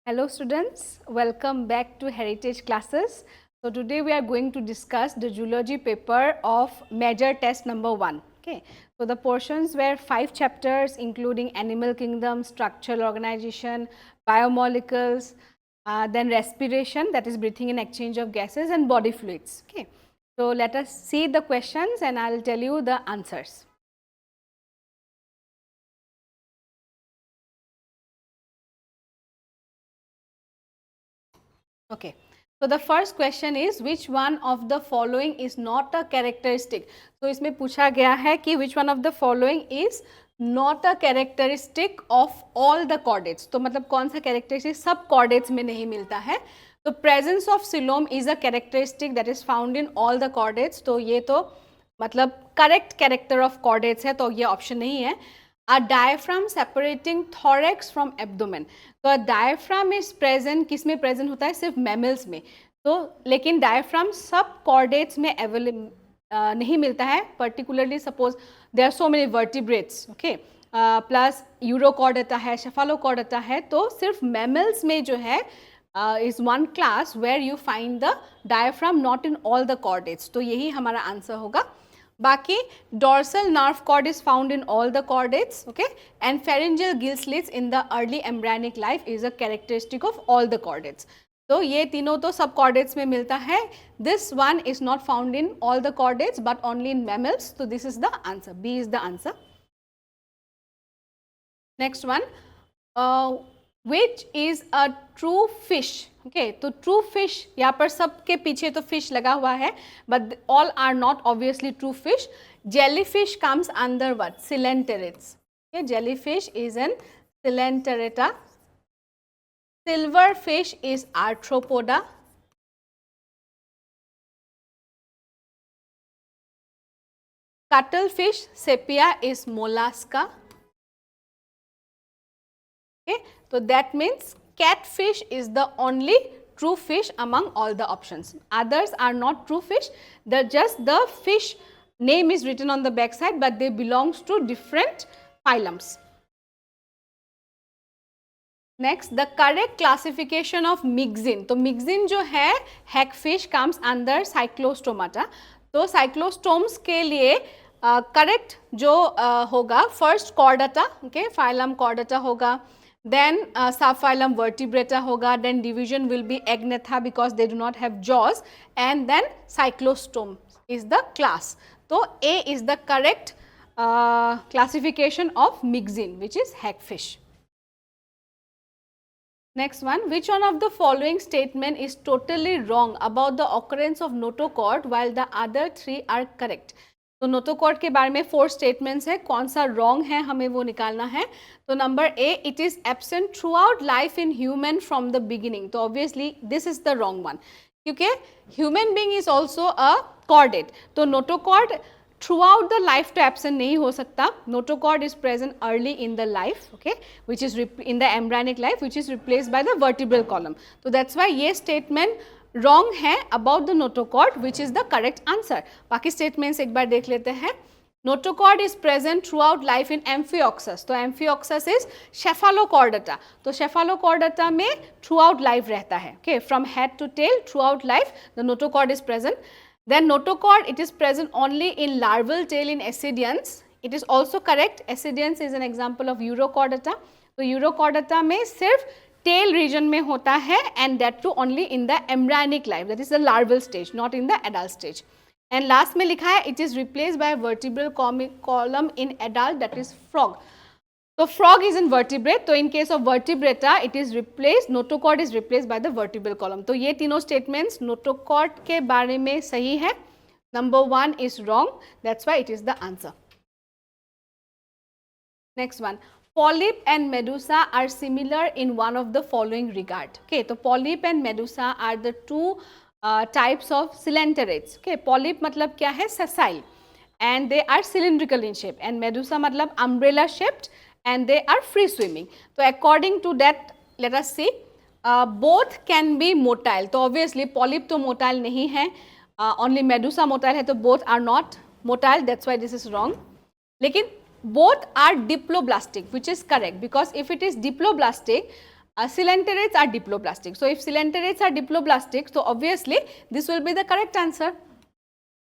Hello students, welcome back to Heritage classes. So today we are going to discuss the zoology paper of major test number 1. Okay. So the portions were 5 chapters including animal kingdom, structural organization, biomolecules, then respiration, that is breathing and exchange of gases, and body fluids. Okay. So let us see the questions and I will tell you the answers. Okay. So the first question is which one of the following is not a characteristic. So इसमें पूछा गया है कि which one of the following is not a characteristic of all the chordates. तो मतलब कौन सा characteristic सब chordates में नहीं मिलता है. तो presence of coelom is a characteristic that is found in all the chordates. तो ये तो मतलब correct character of chordates है, तो ये option नहीं है. A diaphragm separating thorax from abdomen. तो diaphragm is present, किस में present होता है? सिर्फ mammals में. तो लेकिन diaphragm सब chordates में available नहीं मिलता है. Particularly suppose there are so many vertebrates, okay? Plus urochordata है, cephalochordata है, तो सिर्फ mammals में जो है is one class where you find the diaphragm not in all the chordates. तो यही हमारा आंसर होगा. बाकी dorsal nerve cord is found in all the chordates, okay, and pharyngeal gill slits in the early embryonic life is a characteristic of all the chordates. तो ये तीनों तो सब chordates में मिलता है. This one is not found in all the chordates but only in mammals. So this is the answer. B is the answer. Next one, which is a true fish? Okay, तो true fish यहाँ पर सबके पीछे तो fish लगा हुआ है, but all are not obviously true fish. Jellyfish comes under what? Coelenterids. Okay, jellyfish is an Coelenterata. Silverfish is Arthropoda. Cuttlefish Sepia is Mollusca. Okay, so that means catfish is the only true fish among all the options. Others are not true fish. They're just the fish name is written on the back side, but they belongs to different phylums. Next, the correct classification of myxine. तो myxine जो है hagfish comes under cyclostomata. तो cyclostomes के लिए correct जो होगा first chordata, okay, phylum chordata होगा. Then subphylum vertebrata hoga, then division will be Agnatha because they do not have jaws, and then cyclostome is the class. So A is the correct classification of myxine, which is hagfish. Next one, which one of the following statement is totally wrong about the occurrence of notochord while the other three are correct? तो notochord के बारे में 4 statements है, कौन सा wrong है हमें वो निकालना है. तो number A, it is absent throughout life in human from the beginning. तो obviously this is the wrong one, क्योंकि human being is also a chordate. तो notochord throughout the life तो एब्सेंट नहीं हो सकता. Notochord is present early in the life, okay, which is in the embryonic life, which is replaced by the vertebral column. तो that's why ये statement wrong है about the notochord, which is the correct answer. बाकी statements एक बार देख लेते हैं. Notochord is present throughout life in amphioxus. तो एम्फियोक्सस इज शेफालोकॉर्डेटा. तो शेफालोकॉर्डेटा में थ्रू आउट लाइफ रहता है, okay, from head to tail throughout life the notochord is present. Then notochord, it is present only in larval tail in ascidians. It is also correct. Ascidians is an example of urochordata. तो urochordata में सिर्फ tail region में होता है, and that too only in the embryonic life, that is the larval stage, not in the adult stage. And last में लिखा है it is replaced by vertebral column in adult, that is frog. So frog is in vertebrate. तो in case of vertebrata it is replaced, notochord is replaced by the vertebral column. तो ये तीनों statements notochord के बारे में सही है. Number 1 is wrong. That's why it is the answer. Next one. Polyp and medusa are similar in one of the following regard. Okay, तो polyp and medusa are the two types of coelenterids. Okay, polyp मतलब क्या है? Sessile, and they are cylindrical in shape, and medusa मतलब umbrella shaped, and they are free swimming. So according to that, let us see, both can be motile. तो obviously polyp तो motile नहीं है, only medusa motile है, तो both are not motile. That's why this is wrong. लेकिन both are diploblastic, which is correct, because if it is diploblastic, Coelenterates are diploblastic. So if coelenterates are diploblastic, so obviously this will be the correct answer,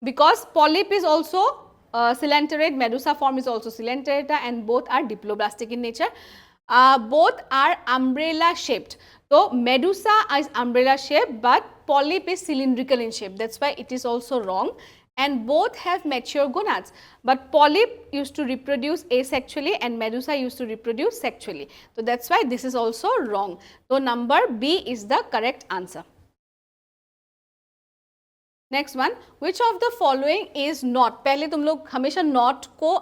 because polyp is also coelenterate, medusa form is also coelenterata, and both are diploblastic in nature. Both are umbrella shaped. So medusa is umbrella shaped, but polyp is cylindrical in shape. That's why it is also wrong. And both have mature gonads, but polyp used to reproduce asexually and medusa used to reproduce sexually. So that's why this is also wrong. So number B is the correct answer. Next one, which of the following is not, पहले तुम लोग हमेशा not को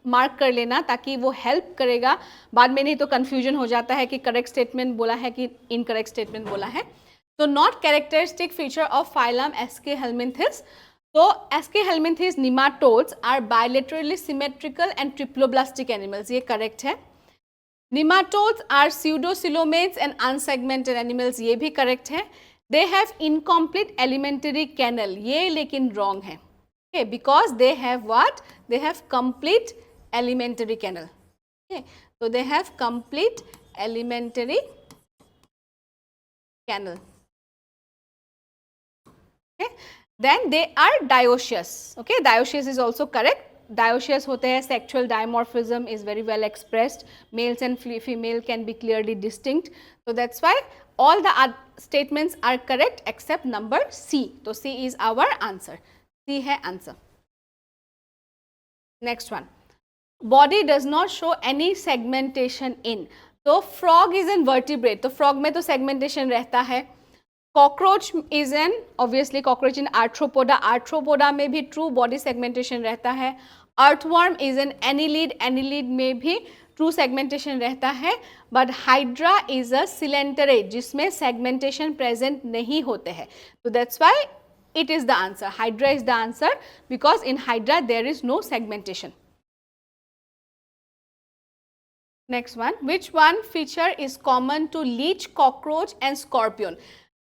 mark कर लेना ताकि वो help करेगा, बाद में नहीं तो कंफ्यूजन हो जाता है कि करेक्ट स्टेटमेंट बोला है कि इनकरेक्ट स्टेटमेंट बोला है. तो not characteristic feature of phylum aschelminthes. तो aschelminthes nematodes are bilaterally symmetrical and triploblastic animals, ये करेक्ट है. Nematodes are pseudocoelomates and unsegmented animals, ये भी करेक्ट है. They have incomplete alimentary canal, ये लेकिन wrong है. Okay, because they have what? They have complete alimentary canal. Okay, so they have complete alimentary canal. Okay, then they are dioecious. Okay, dioecious is also correct. Dioecious होते हैं, sexual dimorphism is very well expressed. Males and female can be clearly distinct. So that's why all the statements are correct except number C. So C is our answer. C है answer. Next one. Body does not show any segmentation in. तो frog is an vertebrate. तो frog में तो segmentation रहता है. Cockroach is an, obviously cockroach in arthropoda. Arthropoda में भी true body segmentation रहता है. Earthworm is an annelid. Annelid में भी ट्रू सेगमेंटेशन रहता है. But hydra is a coelenterate जिसमें सेगमेंटेशन प्रेजेंट नहीं होते हैं. तो that's why it is the answer. Hydra is the answer because in hydra there is no segmentation. Next one, which one feature is common to leech, cockroach and scorpion.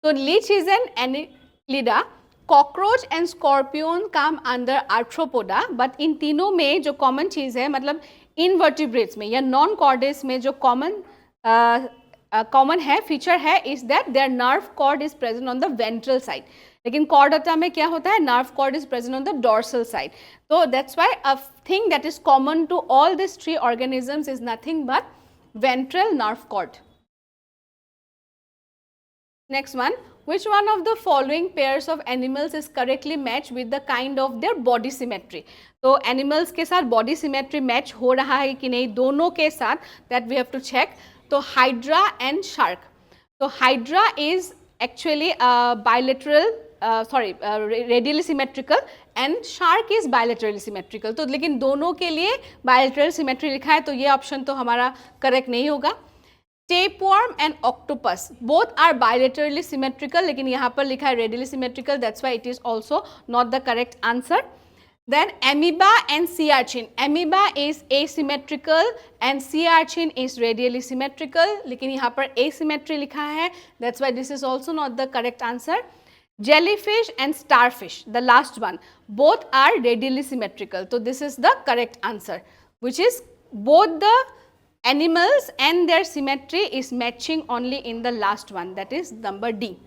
तो leech is an annelida, cockroach and scorpion come under arthropoda. But in तीनों में जो common चीज़ है, मतलब invertebrates में या non कॉर्डेस में जो कॉमन है, फीचर है, is that there nerve cord is present on the ventral side. लेकिन कॉर्डेटा में क्या होता है, nerve cord is present on the dorsal side. तो that's why a thing that is common to all this three organisms is nothing but ventral nerve cord. Next one, which one of the following pairs of animals is correctly matched with the kind of their body symmetry. तो animals के साथ body symmetry match हो रहा है कि नहीं, दोनों के साथ, that we have to check. तो hydra and shark. तो hydra is actually bilateral, radially symmetrical and shark is bilaterally symmetrical. तो लेकिन दोनों के लिए bilateral symmetry लिखा है, तो ये ऑप्शन तो हमारा करेक्ट नहीं होगा. Tapeworm and octopus both are bilaterally symmetrical, लेकिन यहाँ पर लिखा है radially symmetrical, that's why it is also not the correct answer. Then amoeba and sea urchin. Amoeba is asymmetrical and sea urchin is radially symmetrical, लेकिन यहाँ पर asymmetry लिखा है, that's why this is also not the correct answer. Jellyfish and starfish, the last one, both are radially symmetrical. So this is the correct answer, which is both the animals and their symmetry is matching only in the last one, that is number D.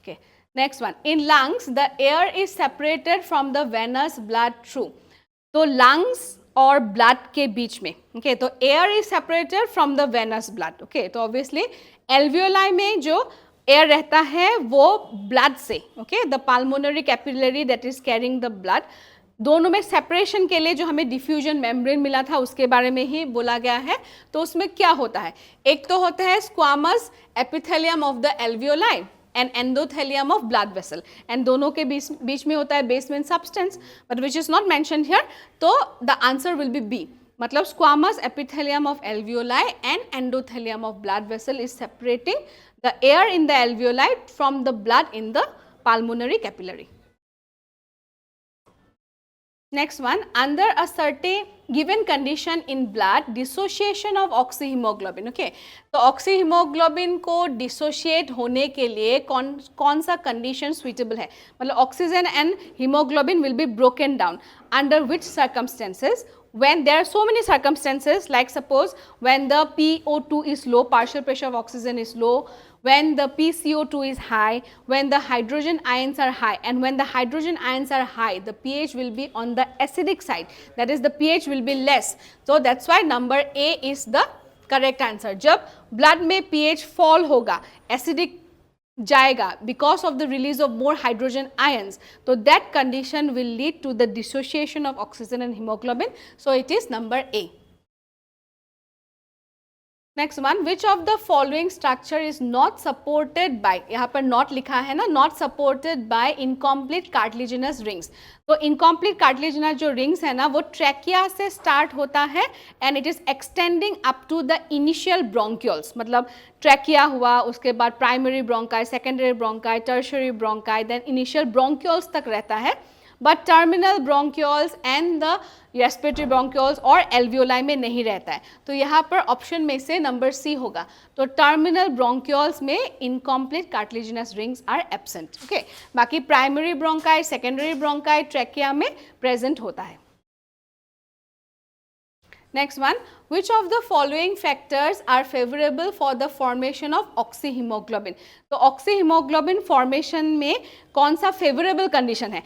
Okay, next one, in lungs the air is separated from the venous blood through. तो lungs और blood के बीच में, okay, तो air is separated from the venous blood. Okay, तो obviously alveoli में जो air रहता है वो blood से, okay, the pulmonary capillary that is carrying the blood, दोनों में सेपरेशन के लिए जो हमें डिफ्यूजन मेम्ब्रेन मिला था उसके बारे में ही बोला गया है. तो उसमें क्या होता है, एक तो होता है squamous epithelium of the alveoli and endothelium of blood vessel, and दोनों के बीच में होता है basement substance, but which is not mentioned here. तो the answer will be B, मतलब squamous epithelium of alveoli and endothelium of blood vessel is separating the air in the alveoli from the blood in the pulmonary capillary. Next one, under a certain given condition in blood, dissociation of oxyhemoglobin. Okay, तो oxyhaemoglobin को dissociate होने के लिए कौन सा condition suitable है, मतलब oxygen and haemoglobin will be broken down. Under which circumstances when there are so many circumstances, like suppose when the PO2 is low, partial pressure of oxygen is low, when the PCO2 is high, when the hydrogen ions are high, and when the hydrogen ions are high, the pH will be on the acidic side, that is the pH will be less. So that's why number A is the correct answer. जब blood में pH fall होगा, acidic जाएगा because of the release of more hydrogen ions, so that condition will lead to the dissociation of oxygen and hemoglobin. So it is number A. Next one, which of the following structure is not supported by, यहाँ पर not लिखा है ना, not supported by incomplete cartilaginous rings. तो incomplete cartilaginous जो rings है ना वो ट्रैकिया से स्टार्ट होता है and it is extending up to the initial bronchioles. मतलब ट्रैकिया हुआ, उसके बाद primary bronchi, secondary bronchi, tertiary bronchi, then initial bronchioles तक रहता है. But terminal bronchioles and the respiratory bronchioles और एल्वियोलाई में नहीं रहता है. तो यहाँ पर ऑप्शन में से नंबर सी होगा. तो टर्मिनल ब्रोंक्यूल्स में incomplete cartilaginous rings are absent. Okay, बाकी primary bronchi, secondary bronchi trachea में प्रेजेंट होता है. Next one, which of the following factors are favorable for the formation of oxyhemoglobin? तो oxyhemoglobin formation में कौन सा favorable condition है?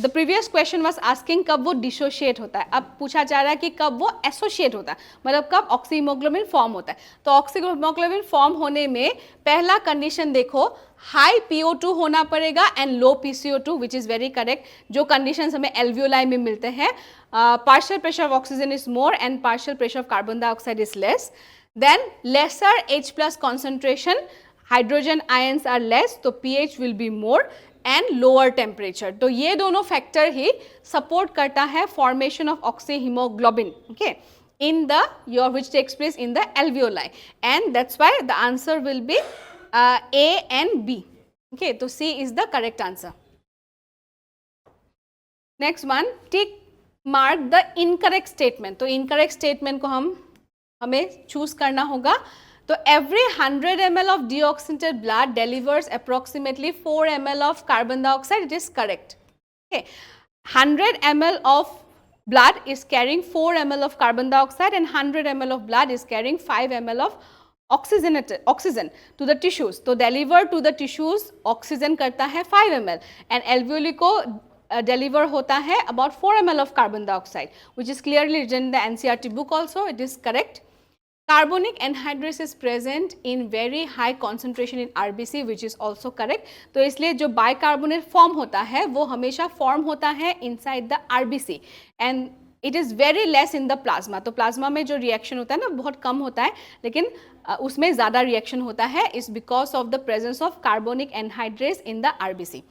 The previous question was asking कब वो dissociate होता है, अब पूछा जा रहा है कि कब वो associate होता है, मतलब कब oxyhemoglobin form होता है. तो oxyhemoglobin form होने में पहला condition देखो, हाई PO2 होना पड़ेगा and low PCO2, which is very correct. जो कंडीशंस हमें एल्वियोलाई में मिलते हैं, partial pressure of oxygen is more and partial pressure of carbon dioxide is less. Then lesser H+ concentration, hydrogen ions are less, तो pH will be more and lower temperature. तो ये दोनों factor ही support करता है formation of oxyhaemoglobin, okay, in the which takes place in the alveoli, and that's why the answer will be A and B. Okay, so C is the correct answer. Next one, tick mark the incorrect statement. तो incorrect statement को हमें choose करना होगा. तो every 100 ml of deoxygenated blood delivers approximately 4 ml of carbon dioxide. It is correct. Okay, 100 ml of blood is carrying 4 ml of carbon dioxide and 100 ml of blood is carrying 5 ml of oxygen to the tissues. तो deliver to the tissues oxygen करता है 5 ml and alveoli को deliver होता है about 4 ml of carbon dioxide, which is clearly written in the NCERT book also. It is correct. Carbonic anhydrous is present in very high concentration in RBC, which is also correct. तो इसलिए जो bicarbonate form होता है वो हमेशा form होता है inside the RBC and it is very less in the plasma. तो प्लाज्मा में जो रिएक्शन होता है ना बहुत कम होता है, लेकिन उसमें ज़्यादा रिएक्शन होता है is because of the presence of carbonic anhydrase in the RBC.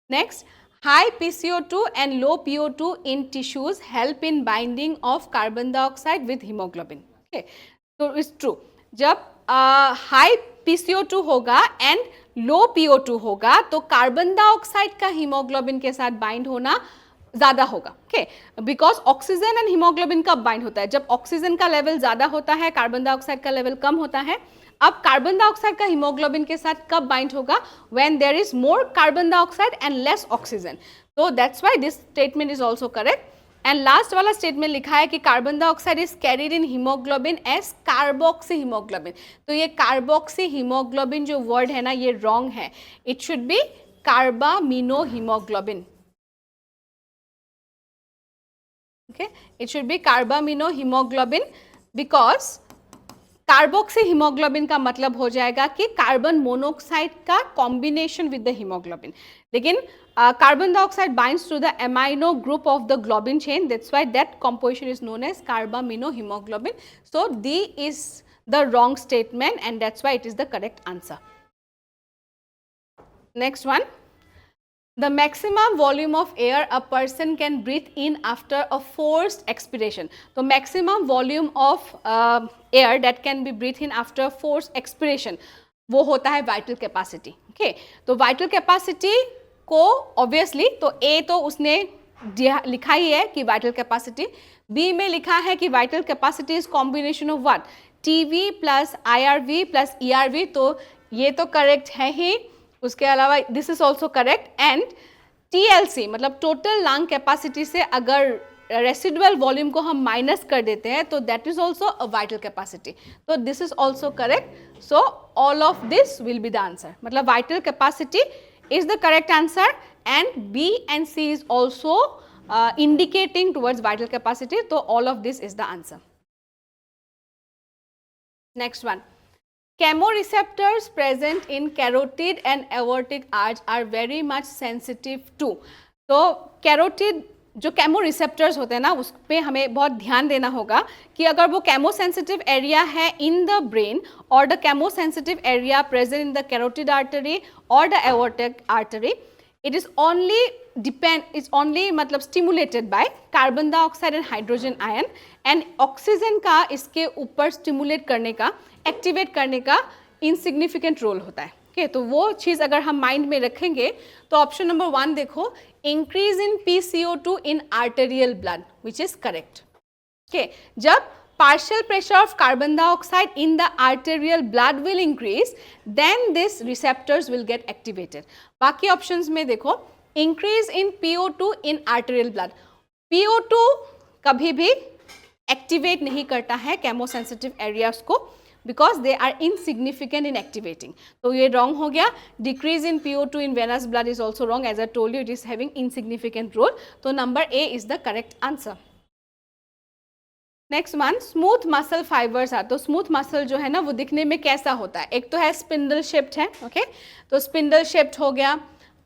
Next, high PCO2 and low PO2 in tissues help in binding of carbon dioxide with hemoglobin. Okay, तो it's true. जब high PCO2 होगा and low PO2 होगा तो carbon dioxide का haemoglobin के साथ bind होना ज़्यादा होगा. Okay, because oxygen and haemoglobin कब बाइंड होता है? जब ऑक्सीजन का लेवल ज़्यादा होता है, कार्बन डाइऑक्साइड का लेवल कम होता है. अब कार्बन डाइऑक्साइड का हीमोग्लोबिन के साथ कब बाइंड होगा? When there is more carbon dioxide and less oxygen. तो that's why this statement is also correct. And last वाला स्टेटमेंट लिखा है कि carbon dioxide is carried in haemoglobin as carboxy haemoglobin. तो ये कार्बोक्सी हीमोग्लोबिन जो word है ना ये रॉन्ग है. It should be carbamino haemoglobin. Okay, it should be carbaminohemoglobin because carboxy haemoglobin का मतलब हो जाएगा कि कार्बन मोनोऑक्साइड का कॉम्बिनेशन विद द हीमोग्लोबिन. लेकिन carbon dioxide binds to the amino group of the globin chain, that's why that composition is known as carbaminohaemoglobin. So D is the wrong statement and that's why it is the correct answer. Next one, the maximum volume of air a person can breathe in after a forced expiration. So maximum volume of air that can be breathed in after forced expiration वो होता है vital capacity. Okay, तो vital capacity को obviously तो A तो उसने लिखा ही है कि vital capacity, B में लिखा है कि vital capacity is combination of what? TV plus IRV plus ERV. तो ये तो correct है ही. उसके अलावा this is also correct. And TLC मतलब टोटल लंग कैपेसिटी से अगर रेसिडुअल वॉल्यूम को हम माइनस कर देते हैं तो that is also a vital capacity. तो this is also correct. So all of this will be the answer. मतलब vital capacity is the correct answer and B and C is also indicating towards vital capacity. So all of this is the answer. Next one. Chemoreceptors present in carotid and aortic arch are very much sensitive to. तो carotid जो camo receptors होते हैं ना उस पर हमें बहुत ध्यान देना होगा कि अगर वो कैमो सेंसिटिव एरिया है इन द ब्रेन और the chemo sensitive area present in the carotid artery और the aortic artery, it is only मतलब stimulated by carbon dioxide and hydrogen ion and oxygen का इसके ऊपर स्टिमुलेट करने का, activate करने का इनसिग्निफिकेंट रोल होता है. तो वो चीज़ अगर हम माइंड में रखेंगे तो ऑप्शन नंबर 1 देखो, increase in PCO2 in arterial blood, which is correct. जब partial pressure of carbon dioxide in the arterial blood will increase, then these receptors will get activated. बाकी ऑप्शंस में देखो, increase in PO2 in arterial blood. PO2 कभी भी activate नहीं करता है केमोसेंसिटिव areas को because they are insignificant in activating. तो ये wrong हो गया. Decrease in PO2 in venous blood is also wrong. As I told you, it is having insignificant role. तो number A is the correct answer. Next one, smooth muscle fibres are. तो smooth muscle जो है ना वो दिखने में कैसा होता है? एक तो है स्पिंडल शेप्ड है, ओके तो स्पिंडल शेप्ड हो गया.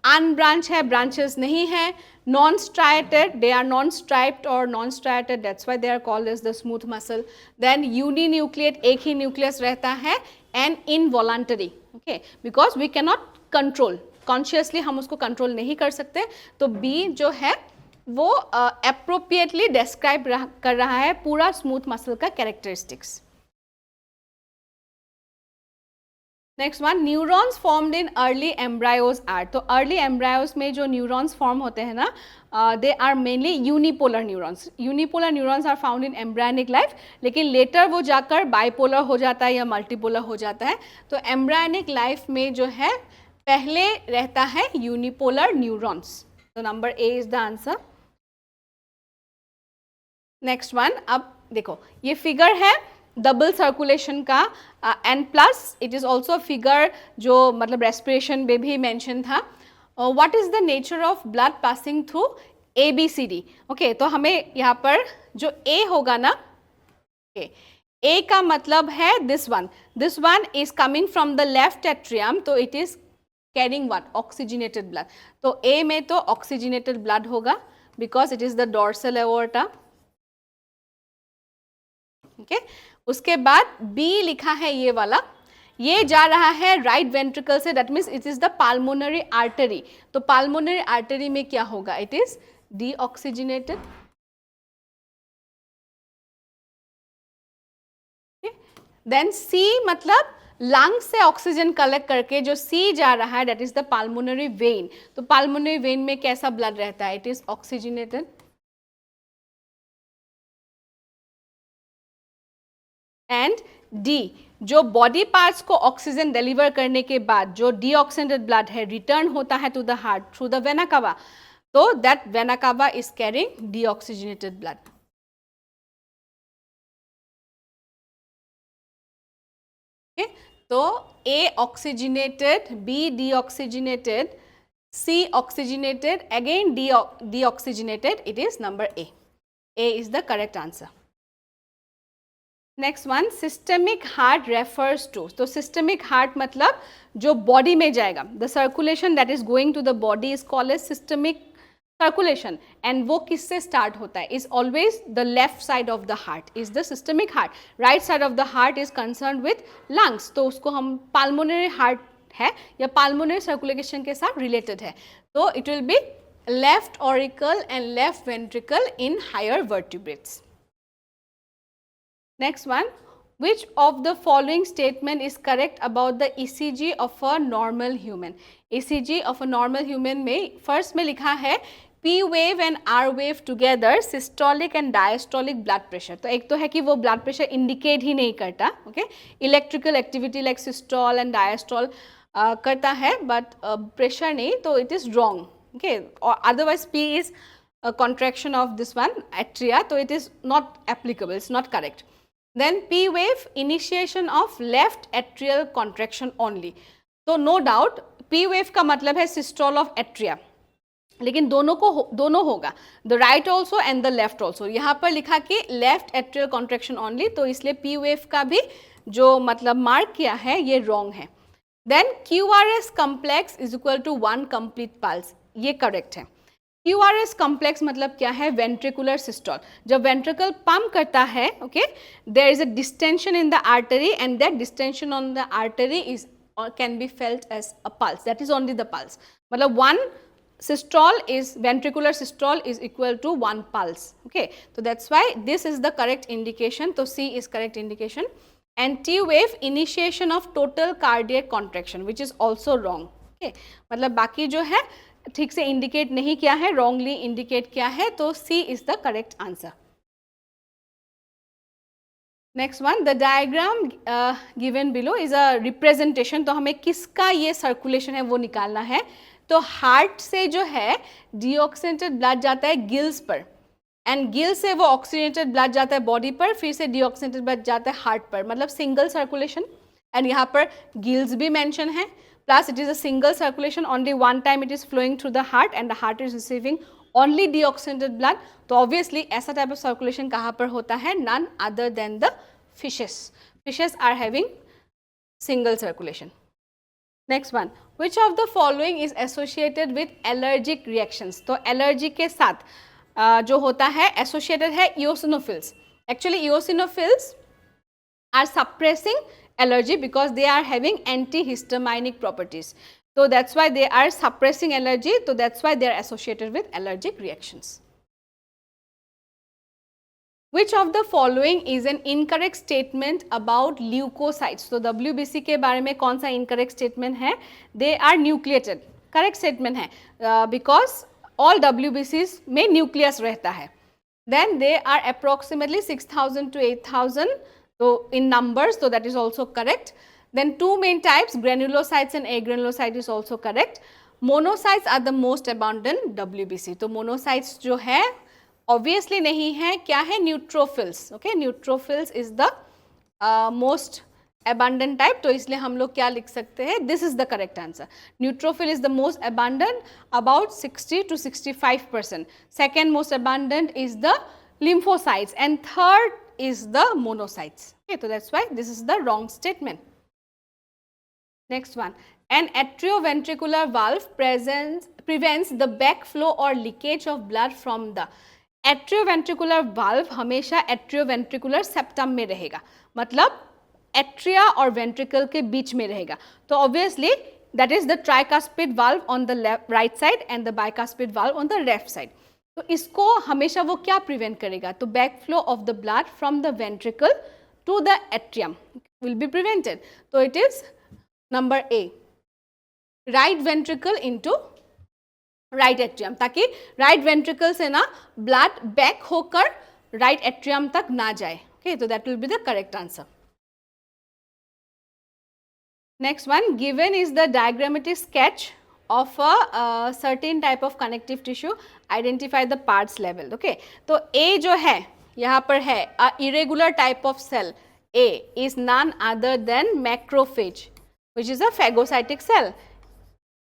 अनब्रांच है, ब्रांचेस नहीं है. Non striated, they are non striped और non striated, that's why they are called as the smooth muscle. Then uninucleate, एक ही न्यूक्लियस रहता है. And involuntary, okay because we can not control, consciously हम उसको कंट्रोल नहीं कर सकते. तो बी जो है वो अप्रोप्रिएटली डिस्क्राइब कर रहा है पूरा स्मूथ मसल का characteristics. Next one, neurons formed in early embryos are. तो अर्ली एम्ब्रायोज में जो न्यूरॉन्स फॉर्म होते हैं ना, they are mainly unipolar neurons. Unipolar neurons are found in embryonic life, लेकिन लेटर वो जाकर बाइपोलर हो जाता है या मल्टीपोलर हो जाता है. तो एम्ब्रायनिक लाइफ में जो है पहले रहता है यूनिपोलर न्यूरॉन्स. तो number A is the answer. Next one, अब देखो ये फिगर है डबल सर्कुलेशन का and plus it is also figure जो मतलब रेस्पिरेशन में भी मेंशन था. What is the nature of blood passing through ABCD. Okay तो हमें यहाँ पर जो A होगा ना, A का मतलब है this one is coming from the left atrium, तो it is carrying one oxygenated blood. तो A में तो ऑक्सीजनेटेड ब्लड होगा because it is the dorsal aorta. Okay उसके बाद B लिखा है ये वाला, ये जा रहा है राइट वेंट्रिकल से, that means it is the pulmonary artery. तो पाल्मोनरी आर्टरी में क्या होगा? It is deoxygenated. Then C मतलब लंग्स से ऑक्सीजन कलेक्ट करके जो C जा रहा है that is the pulmonary vein. तो पाल्मोनरी वेन में कैसा ब्लड रहता है? It is oxygenated. And D जो बॉडी पार्ट्स को ऑक्सीजन डिलीवर करने के बाद जो डीऑक्सीजनेटेड ब्लड है रिटर्न होता है to the heart through the vena cava. तो that vena cava is carrying deoxygenated blood. तो A oxygenated, B deoxygenated, C oxygenated, again deoxygenated. It is number A. A is the correct answer. Next one, systemic heart refers to. तो systemic heart मतलब जो body में जाएगा, the circulation that is going to the body is called as systemic circulation. And वो किससे start होता है? Is always the left side of the heart is the systemic heart. Right side of the heart is concern with lungs, तो उसको हम पाल्मोनरी heart है या पाल्मोनरी circulation के साथ रिलेटेड है. तो it will be left auricle and left ventricle in higher vertebrates. Next one, which of the following statement is correct about the ECG of a normal human? ECG of a normal human में first में लिखा है P wave and R wave together systolic and diastolic blood pressure. तो एक तो है कि वो blood pressure indicate ही नहीं करता, okay? Electrical activity like systole and diastole करता है but pressure नहीं, तो it is wrong, okay? Or otherwise P is contraction of this one atria, so it is not applicable, it's not correct. Then P wave, initiation of left atrial contraction only. तो no doubt P wave का मतलब है systole of atria, लेकिन दोनों होगा, the right also and the left also. यहाँ पर लिखा कि लेफ्ट एट्रियल कॉन्ट्रेक्शन ओनली, तो इसलिए P वेव का भी जो मतलब मार्क किया है ये रॉन्ग है. Then QRS complex is equal to 1 complete pulse, ये करेक्ट है. QRS कम्प्लेक्स मतलब क्या है? Ventricular systole. जब वेंट्रिकल पंप करता है, okay, there is a distension in the artery and that distension on the artery is can be felt as a pulse, that is only the pulse. मतलब 1 systole is ventricular systole is equal to 1 pulse. Okay, so that's why this is the correct indication. So C is correct indication. And T wave, initiation of total cardiac contraction, which is also wrong. Okay, मतलब बाकी जो है ठीक से indicate नहीं किया है, wrongly indicate किया है, तो C is the correct answer. Next one, the diagram given below is a representation. तो हमें किसका ये circulation है वो निकालना है. तो हार्ट से जो है डीऑक्सीनेटेड ब्लड जाता है गिल्स पर, एंड गिल से वो ऑक्सीनेटेड ब्लड जाता है बॉडी पर, फिर से डीऑक्सीनेटेड ब्लड जाता है हार्ट पर, मतलब सिंगल सर्कुलेशन. एंड यहाँ पर गिल्स भी मेंशन है, plus it is a single circulation, only one time it is flowing through the heart and the heart is receiving only deoxygenated blood. तो obviously ऐसा टाइप ऑफ सर्कुलेशन कहाँ पर होता है? None other than the fishes. Fishes are having single circulation. Next one, which of the following is associated with allergic reactions. तो allergy के साथ जो होता है एसोसिएटेड है eosinophils. Actually eosinophils are suppressing allergy because they are having antihistaminic properties. तो that's why they are suppressing allergy, तो that's why they are associated with allergic reactions. Which of the following is an incorrect statement about leukocytes? तो WBC के बारे में कौन सा incorrect statement है? They are nucleated. Correct statement है because all WBCs में nucleus रहता है. Then they are approximately 6,000 to 8,000. So in numbers, so that is also correct. Then two main types, granulocytes and agranulocyte is also correct. Monocytes are the most abundant WBC. तो monocytes जो है obviously नहीं है, क्या है? Neutrophils. Okay, neutrophils is the most abundant type, तो इसलिए हम लोग क्या लिख सकते हैं? This is the correct answer. Neutrophil is the most abundant, about 60 to 65%. Second most abundant is the lymphocytes and third is the monocytes. Okay, so that's why this is the wrong statement. Next one, an atrioventricular valve prevents the backflow or leakage of blood from the. Atrioventricular valve हमेशा atrioventricular septum में रहेगा, मतलब atria और ventricle के बीच में रहेगा. तो obviously that is the tricuspid valve on the right side and the bicuspid valve on the left side. तो इसको हमेशा वो क्या प्रिवेंट करेगा? तो back flow of the blood from the ventricle to the atrium will be prevented. तो it is number A, right ventricle into right atrium, ताकि right ventricle से ना ब्लड बैक होकर राइट एट्रियम तक ना जाए. ओके, तो that will be the correct answer. Next one, given is the diagrammatic sketch of a certain type of connective tissue, identify the parts level. Okay, तो A जो है यहाँ पर है a irregular type of cell. A is none other than macrophage, which is a phagocytic cell.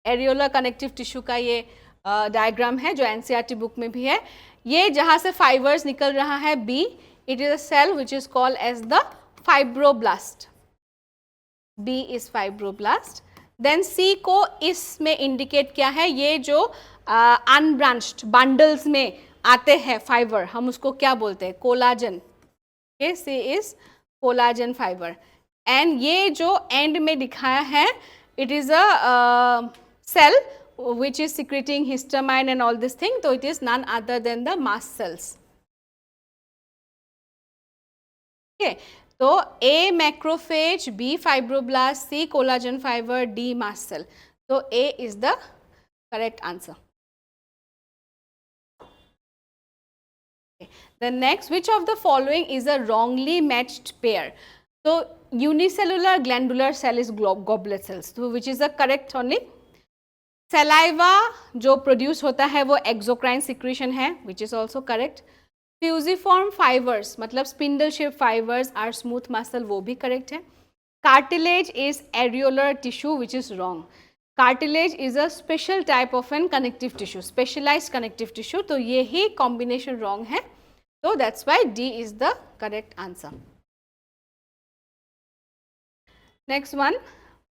Areolar connective tissue का ये diagram है जो एनसीईआरटी बुक में भी है. ये जहाँ से फाइबर्स निकल रहा है B, it is a cell which is called as the fibroblast. B is fibroblast. Then C को इसमें इंडिकेट किया है, ये जो अनब्रांच्ड बंडल्स में आते हैं फाइबर, हम उसको क्या बोलते हैं? Collagen. C is collagen fibre. And ये जो एंड में दिखाया है, it is a cell which is secreting histamine and all this thing, so it is none other than the mast cells. Okay, so A macrophage, B fibroblast, C collagen fiber, D mast cell. So A is the correct answer. Okay. The next, which of the following is a wrongly matched pair? So unicellular glandular cell is goblet cells, so which is the correct only. Saliva जो produce होता है वो exocrine secretion है, which is also correct. Fusiform fibres मतलब spindle shape fibres are smooth muscle, वो भी correct है. Cartilage is areolar tissue, which is wrong. Cartilage is a special type of an connective tissue, specialised connective tissue, तो ये ही combination wrong है. तो that's why D is the correct answer. Next one,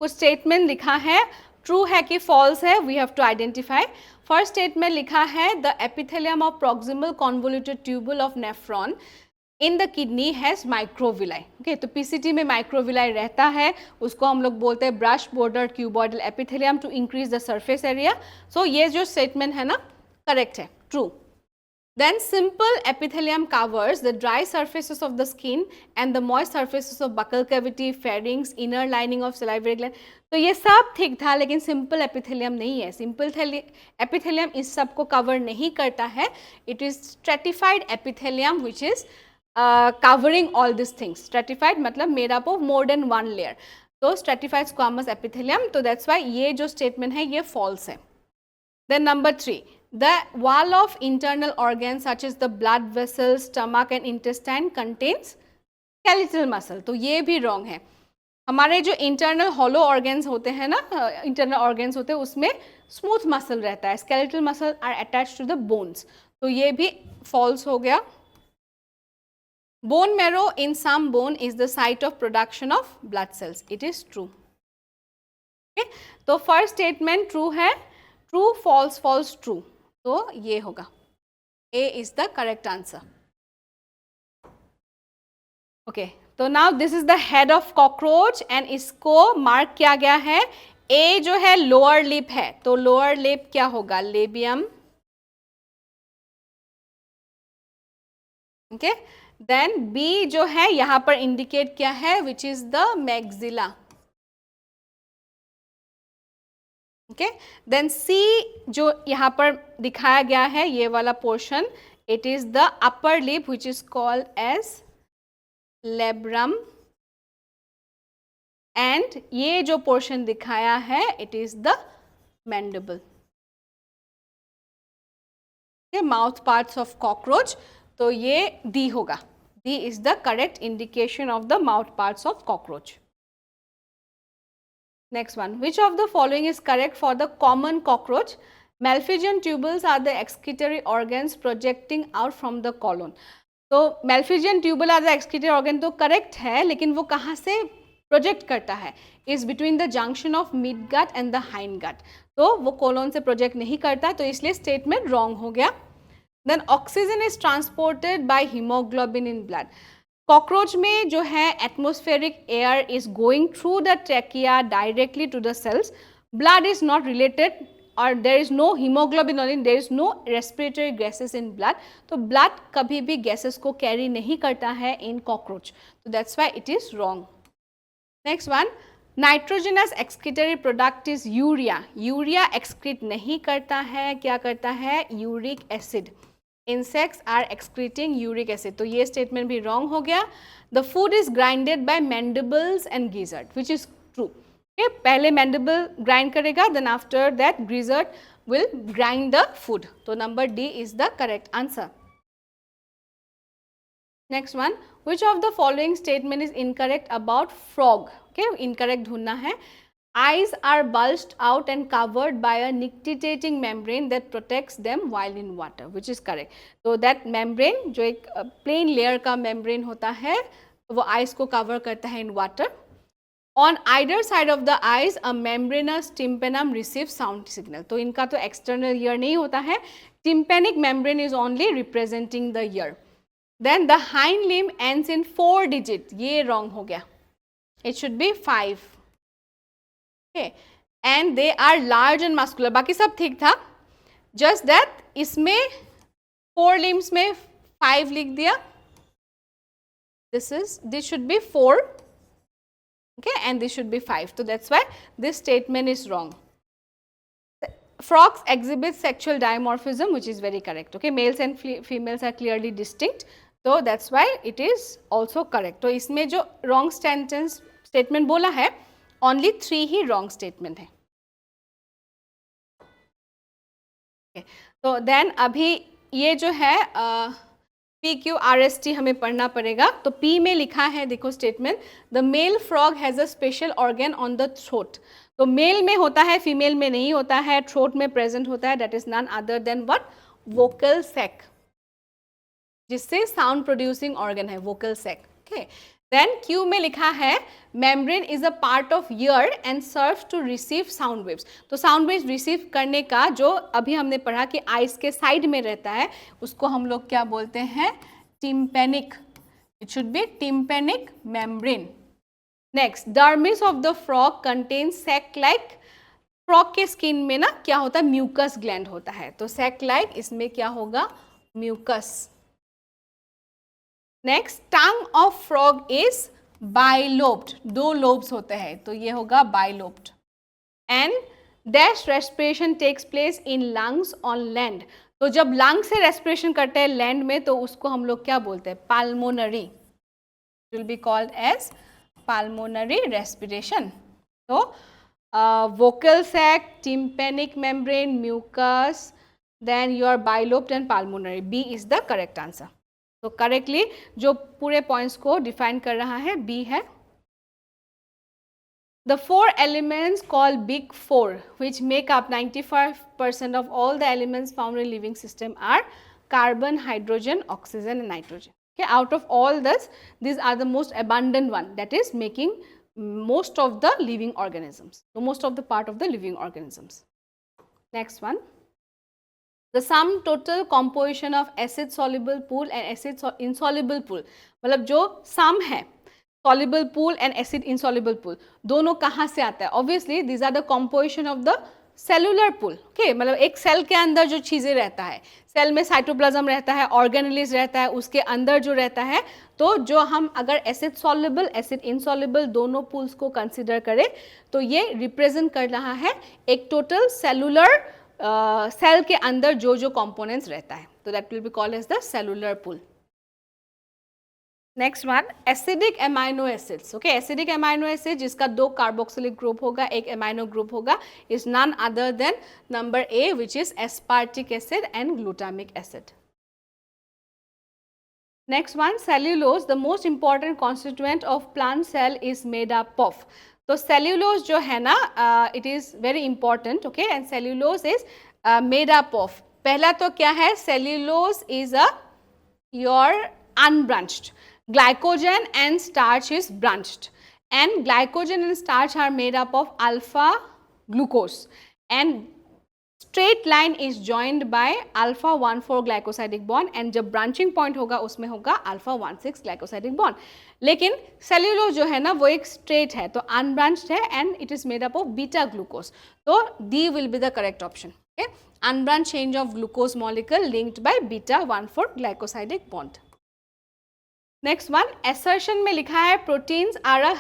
कुछ statement लिखा है, true है कि फॉल्स है, we have to identify. First statement लिखा है the epithelium of proximal convoluted tubule of nephron in the kidney has microvilli. Okay, तो PCT में माइक्रोविलाई रहता है, उसको हम लोग बोलते हैं brush border cuboidal epithelium to increase the surface area. So ये जो स्टेटमेंट है ना, करेक्ट है, true. Then simple epithelium covers the dry surfaces of the skin and the moist surfaces of buccal cavity, pharynx, inner lining of salivary gland. तो ये सब ठीक था, लेकिन सिंपल एपिथेलियम नहीं है. सिंपल एपिथेलियम इस सब को कवर नहीं करता है. It is stratified epithelium which is covering all this things. Stratified मतलब made up of more than one layer. तो स्ट्रेटिफाइड स्क्वामस एपिथेलियम, तो दैट्स वाई ये जो स्टेटमेंट है ये फॉल्स है. Then number 3, the wall of internal organs such as the blood vessels, stomach and intestine contains skeletal muscle. तो ये भी wrong है. हमारे जो internal hollow organs होते हैं ना, internal organs होते हैं, उसमें smooth muscle रहता है. skeletal muscle are attached to the bones. तो ये भी false हो गया. Bone marrow in some bone is the site of production of blood cells. It is true. Okay? तो first statement true है, true, false, false, true. तो ये होगा, A is the correct answer. Okay, तो now this is the head of cockroach and इसको mark किया गया है. A जो है लोअर लिप है, तो लोअर लिप क्या होगा, लेबियम. ओके, देन B जो है यहां पर इंडिकेट किया है which is the maxilla. Okay, then C जो यहाँ पर दिखाया गया है ये वाला portion, it is the upper lip which is called as labrum. And ये जो पोर्शन दिखाया है it is the mandible. Mouth parts of cockroach, तो ये डी होगा. D is the correct indication of the mouth parts of cockroach. Next one, which of the following is correct for the common cockroach? Malpighian tubules are the excretory organs projecting out from the colon. तो Malpighian tubule are the excretory organ तो correct है, लेकिन वो कहाँ से project करता है, is between the junction of midgut and the hindgut. तो वो colon से प्रोजेक्ट नहीं करता, तो इसलिए स्टेटमेंट रॉन्ग हो गया. Then oxygen is transported by hemoglobin in blood. Cockroach में जो है atmospheric air is going through the trachea directly to the cells. Blood is not related और there is no haemoglobin on, there is no respiratory gases in blood. तो blood कभी भी gases को carry नहीं करता है इन कॉकरोच, तो that's why it is wrong. Next one, nitrogenous excretory product is urea. Urea excrete नहीं करता है, क्या करता है, uric acid. Insects are excreting uric acid. तो ये स्टेटमेंट भी रॉन्ग हो गया. The food is grinded by mandibles and gizzard, which is true. Okay, पहले mandible grind करेगा, then after that gizzard will grind the food. तो number D is the correct answer. Next one, which of the following statement is incorrect about frog? Okay, incorrect ढूंढना है. Eyes are bulged out and covered by a nictitating membrane that protects them while in water, which is correct. So that membrane जो एक plain layer का membrane होता है वो eyes को cover करता है in water. On either side of the eyes a membranous tympanum receives sound signal. तो इनका तो external ear नहीं होता है, tympanic membrane is only representing the ear. Then the hind limb ends in 4 digit. ये wrong हो गया. It should be 5. Okay. And they are large and muscular. बाकी सब ठीक था, just that इसमें 4 limbs में 5 लिख दिया. This should be 4, okay, and this should be 5. So that's why this statement is wrong. Frogs exhibit sexual dimorphism, which is very correct. Okay, males and females are clearly distinct. So that's why it is also correct. तो इसमें जो wrong statement बोला है, only 3 ही wrong statement है. तो then अभी ये जो है PQRST हमें पढ़ना पड़ेगा। तो P में लिखा है, देखो statement, the male frog has a special organ on the throat. तो मेल में होता है, फीमेल में नहीं होता है, थ्रोट में प्रेजेंट होता है, that is none other than what, vocal sac, जिससे साउंड प्रोड्यूसिंग ऑर्गन है vocal sac. Okay, then Q में लिखा है membrane is a part of ear and serves to receive sound waves. तो साउंड वेव्स रिसीव करने का जो अभी हमने पढ़ा कि आइस के साइड में रहता है, उसको हम लोग क्या बोलते हैं, tympanic, it should be tympanic membrane. Next, dermis of the frog contains sac like, frog के स्किन में ना क्या होता है, म्यूकस ग्लैंड होता है, तो सैक लाइक इसमें क्या होगा, mucus. Next, tongue of frog is bilobed, 2 lobes होते हैं, तो ये होगा bilobed. And dash respiration takes place in lungs on land. तो जब लंग से रेस्पिरेशन करते हैं लैंड में, तो उसको हम लोग क्या बोलते हैं, pulmonary, will be called as pulmonary respiration. So vocal sac, tympanic membrane, mucus, then your bilobed and pulmonary. B is the correct answer. So correctly जो पूरे points को define कर रहा है B है. The 4 elements called big 4 which make up 95% of all the elements found in living system are carbon, hydrogen, oxygen and nitrogen. Okay, out of all this, these are the most abundant one, that is making most of the living organisms, so most of the part of the living organisms. Next one, the sum total composition of acid soluble pool and acid insoluble pool, मतलब जो sum है soluble pool and acid insoluble pool, दोनों कहाँ से आता है? Obviously these are the composition of the cellular pool. Okay, मतलब एक सेल के अंदर जो चीज़ें रहता है, सेल में साइटोप्लाज्म रहता है, ऑर्गेनेलिज रहता है, उसके अंदर जो रहता है, तो जो हम अगर एसिड सॉल्युबल, एसिड इनसॉल्युबल दोनों पुल्स को कंसीडर करें, तो ये रिप्रेजेंट कर रहा है एक टोटल सेलुलर सेल के अंदर जो जो कंपोनेंट्स रहता है, तो that will be called as the cellular pool. Next one, acidic amino acids. Okay, acidic amino acid जिसका 2 कार्बोक्सिलिक ग्रुप होगा, एक एमाइनो ग्रुप होगा, is none other than number A which is aspartic acid and glutamic acid. Next one, cellulose, the most important constituent of plant cell is made up of. तो cellulose जो है ना, it is very important. Okay, and cellulose is made up of, पहला तो क्या है, cellulose is a your unbranched, glycogen and starch is branched, and glycogen and starch are made up of alpha glucose, and straight line is joined by alpha 1,4 glycosidic bond, and जब branching point होगा उसमें होगा alpha 1,6 glycosidic bond. लेकिन cellulose जो है ना वो एक straight है, तो unbranched है, and it is made up of beta glucose. तो D will be the correct option. Okay, unbranched change of glucose molecule linked by beta 1,4 glycosidic bond. Next one, assertion में लिखा है proteins are a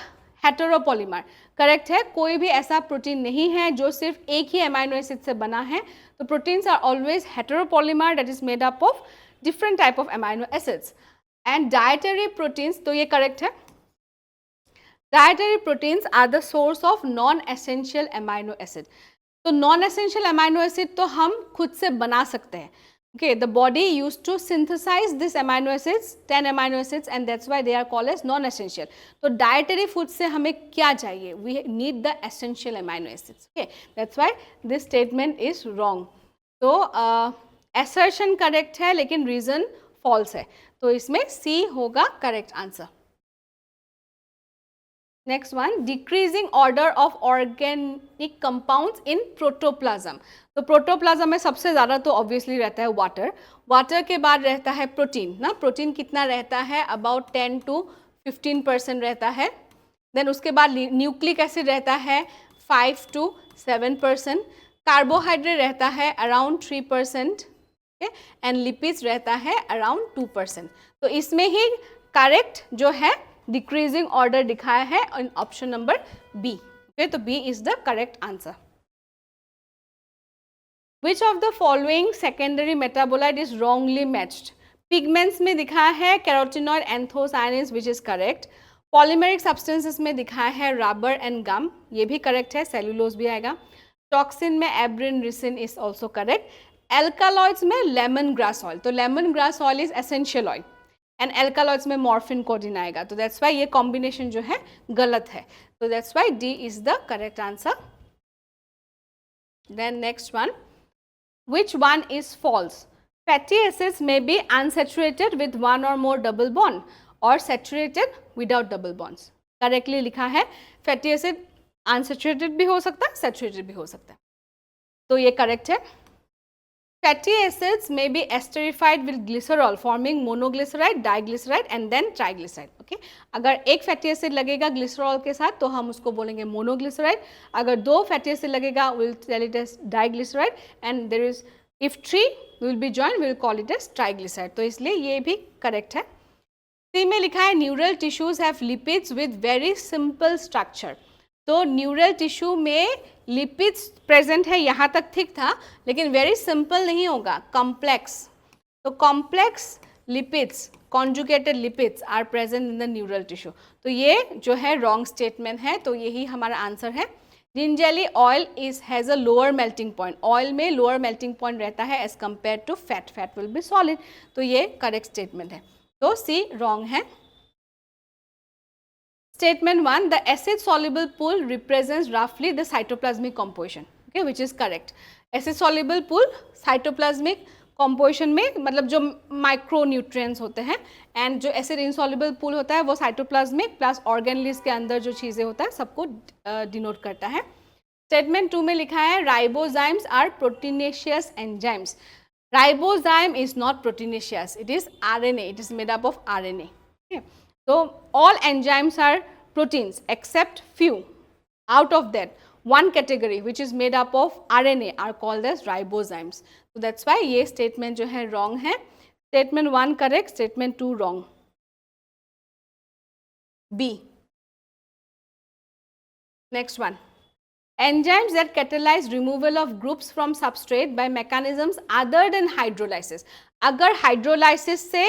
heteropolymer, correct है, कोई भी ऐसा protein नहीं है जो सिर्फ एक ही अमाइनो एसिड से बना है, तो proteins are always heteropolymer that is made up of different type of amino acids. And dietary proteins, तो ये करेक्ट है, dietary proteins are the source of non essential amino acid. तो नॉन एसेंशियल अमाइनो एसिड तो हम खुद से बना सकते हैं। Okay, the body used to synthesize this amino acids, 10 amino acids, and that's why they are called as non-essential. तो dietary food से हमें क्या चाहिए? We need the essential amino acids. Okay, that's why this statement is wrong. तो assertion correct है, लेकिन reason false है, तो इसमें C होगा correct answer. Next one, decreasing order of organic compounds in protoplasm. तो प्रोटोप्लाज्म में सबसे ज़्यादा तो ऑब्वियसली रहता है वाटर, वाटर के बाद रहता है प्रोटीन ना, प्रोटीन कितना रहता है, अबाउट 10 to 15% रहता है, देन उसके बाद न्यूक्लिक एसिड रहता है 5 to 7%, कार्बोहाइड्रेट रहता है अराउंड 3%, एंड लिपिड्स रहता है अराउंड 2%। तो इसमें ही करेक्ट जो है डिक्रीजिंग ऑर्डर दिखाया है in option number B. Okay, तो B is the correct answer. Which of the following secondary metabolite is wrongly matched? Pigments में दिखाया है carotenoid anthocyanins which is correct. Polymeric substances में दिखाया है rubber and gum, ये भी correct है, cellulose भी आएगा. Toxin में abrin, ricin is also correct. Alkaloids में लेमन ग्रास ऑयल, तो lemon grass oil is essential oil and alkaloids में मॉर्फिन कोडिन आएगा, तो दैट्स वाई ये कॉम्बिनेशन जो है गलत है, तो that's why D is the correct answer. Then next one, which one is false? Fatty acids may be unsaturated with one or more double bond or saturated without double bonds. Correctly लिखा है, fatty acid unsaturated भी हो सकता है, saturated भी हो सकता है, तो ये करेक्ट है. Fatty acids may be esterified with glycerol forming monoglyceride, diglyceride and then triglyceride. Okay, अगर एक फैटी एसिड लगेगा ग्लिसरॉल के साथ तो हम उसको बोलेंगे मोनोग्लिसराइड, अगर दो फैटी एसिड लगेगा will tell it as diglyceride and there is if 3 will be join will call it as triglyceride, तो इसलिए ये भी करेक्ट है. सी में लिखा है neural tissues have lipids with very simple structure, तो न्यूरल टिश्यू में लिपिड्स प्रेजेंट है, यहाँ तक ठीक था, लेकिन वेरी सिंपल नहीं होगा, कॉम्प्लेक्स. तो complex lipids, conjugated lipids are present in the neural tissue, तो ये जो है रॉन्ग स्टेटमेंट है, तो यही हमारा आंसर है. Gingelly oil is has a lower melting point, oil में लोअर मेल्टिंग पॉइंट रहता है as compare to fat, fat will be solid, तो ये करेक्ट स्टेटमेंट है, तो सी रॉन्ग है. Statement 1, the acid soluble pool represents roughly the cytoplasmic composition, okay, which is correct. Acid soluble pool cytoplasmic composition में मतलब जो micro nutrients होते हैं, एंड जो एसिड इनसॉल्युबल पूल होता है वो साइटोप्लाज्मिक प्लस ऑर्गेनलीज के अंदर जो चीज़ें होता है सबको डिनोट करता है. स्टेटमेंट 2 में लिखा है ribozymes are proteinaceous enzymes. Ribozyme is not proteinaceous, it is RNA, it is made up of RNA. So all enzymes are proteins except few. Out of that, one category which is made up of RNA are called as ribozymes. So that's why ये statement जो है wrong है. Statement 1 correct, statement 2 wrong. B. Next one. Enzymes that catalyze removal of groups from substrate by mechanisms other than hydrolysis. अगर hydrolysis से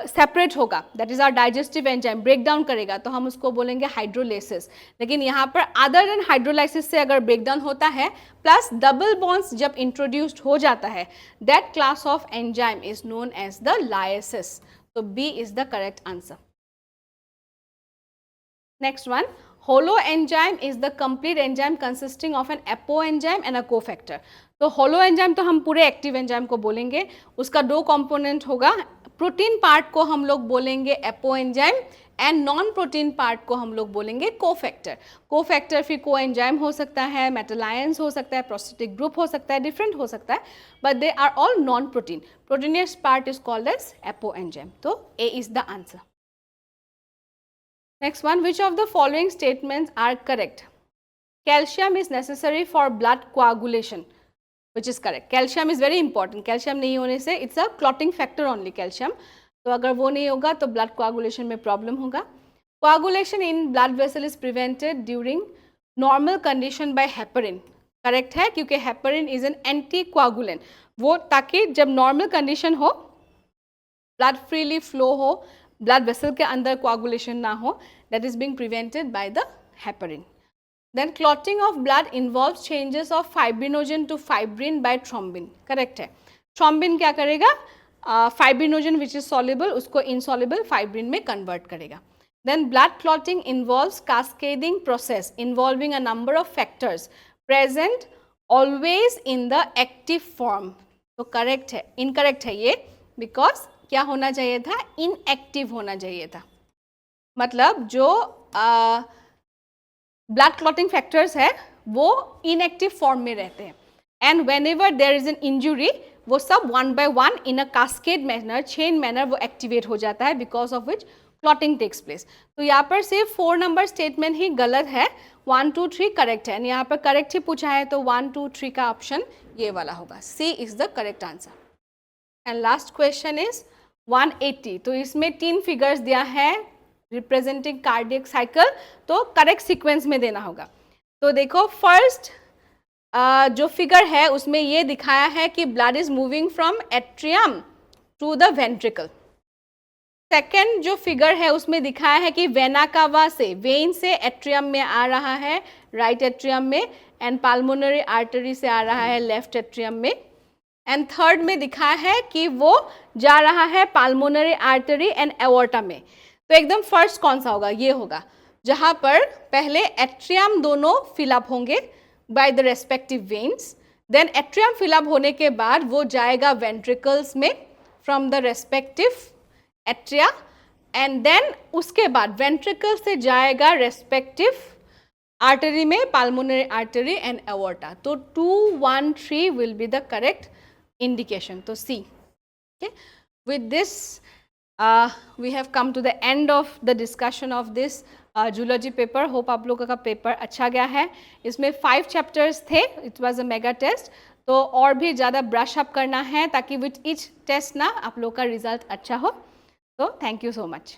separate होगा, that is our digestive enzyme, break down करेगा, तो हम उसको बोलेंगे हाइड्रोलाइसिस. लेकिन यहाँ पर अदर देन हाइड्रोलाइसिस से अगर ब्रेक डाउन होता है प्लस डबल बॉन्ड्स जब इंट्रोड्यूस्ड हो जाता है, that class of enzyme is known as the lyases. तो B is the correct answer. Next one, holo enzyme is the complete enzyme consisting of an apo enzyme and a cofactor. तो holo enzyme तो हम पूरे active enzyme को बोलेंगे, उसका 2 component होगा, protein part को हम लोग बोलेंगे apo enzyme and non protein part को हम लोग बोलेंगे कोफैक्टर. कोफैक्टर फिर को एंजाइम हो सकता है, मेटल आयंस हो सकता है, प्रोस्टेटिक ग्रुप हो सकता है, डिफरेंट हो सकता है, but they are all non protein. Proteinaceous part is called as apo enzyme, तो A is the answer. Next one, which of the following statements are correct? Calcium is necessary for blood coagulation, which is correct. Calcium is very important. Calcium नहीं होने से it's a clotting factor only, calcium. तो अगर वो नहीं होगा तो blood coagulation में problem होगा. Coagulation in blood vessel is prevented during normal condition by heparin. Correct है, क्योंकि heparin is an anticoagulant. वो ताकि जब normal condition हो, blood freely flow हो, blood vessel के अंदर coagulation ना हो, that is being prevented by the heparin. Then clotting of blood involves changes of fibrinogen to fibrin by thrombin. Correct है. Thrombin क्या करेगा? Fibrinogen which is soluble उसको insoluble fibrin में convert करेगा. Then blood clotting involves cascading process involving a number of factors present always in the active form. तो correct है. Incorrect है ये, because क्या होना चाहिए था? Inactive होना चाहिए था. मतलब जो ब्लड क्लॉटिंग फैक्टर्स है वो इनएक्टिव फॉर्म में रहते हैं, and whenever there is an injury वो सब 1 by 1 in a cascade manner, chain manner वो एक्टिवेट हो जाता है, because of which clotting takes place. तो यहाँ पर सिर्फ 4 नंबर स्टेटमेंट ही गलत है, 1, 2, 3 करेक्ट है, एंड यहाँ पर करेक्ट ही पूछा है तो 1, 2, 3 का ऑप्शन ये वाला होगा, C is the correct answer. And last question is 180. तो इसमें 3 फिगर्स दिया है रिप्रेजेंटिंग कार्डियक साइकिल, तो करेक्ट सीक्वेंस में देना होगा. तो देखो फर्स्ट जो फिगर है उसमें ये दिखाया है कि blood is moving from atrium to the ventricle. Second जो फिगर है उसमें दिखाया है कि वेना कावा से, वेन से एट्रियम में आ रहा है, राइट एट्रियम में, एंड पाल्मोनरी आर्टरी से आ रहा है लेफ्ट एट्रियम में. एंड थर्ड में दिखा है कि वो जा रहा है पाल्मोनरी आर्टरी एंड एओर्टा में। तो एकदम फर्स्ट कौन सा होगा? ये होगा, जहां पर पहले एट्रियम दोनों फिलअप होंगे by the respective veins, then atrium fill up होने के बाद वो जाएगा वेंट्रिकल्स में from the respective atria, and then उसके बाद वेंट्रिकल से जाएगा रेस्पेक्टिव आर्टरी में, पाल्मोनरी आर्टरी एंड एओर्टा। तो 2, 1, 3 will be the correct indication. तो C. Okay. With this, we have come to the end of the discussion of this zoology paper. Hope आप लोगों का पेपर अच्छा गया है। इसमें 5 चैप्टर्स थे, it was a mega test, तो और भी ज़्यादा ब्रश अप करना है ताकि विथ ईच टेस्ट ना आप लोग का रिजल्ट अच्छा हो। तो थैंक यू सो मच।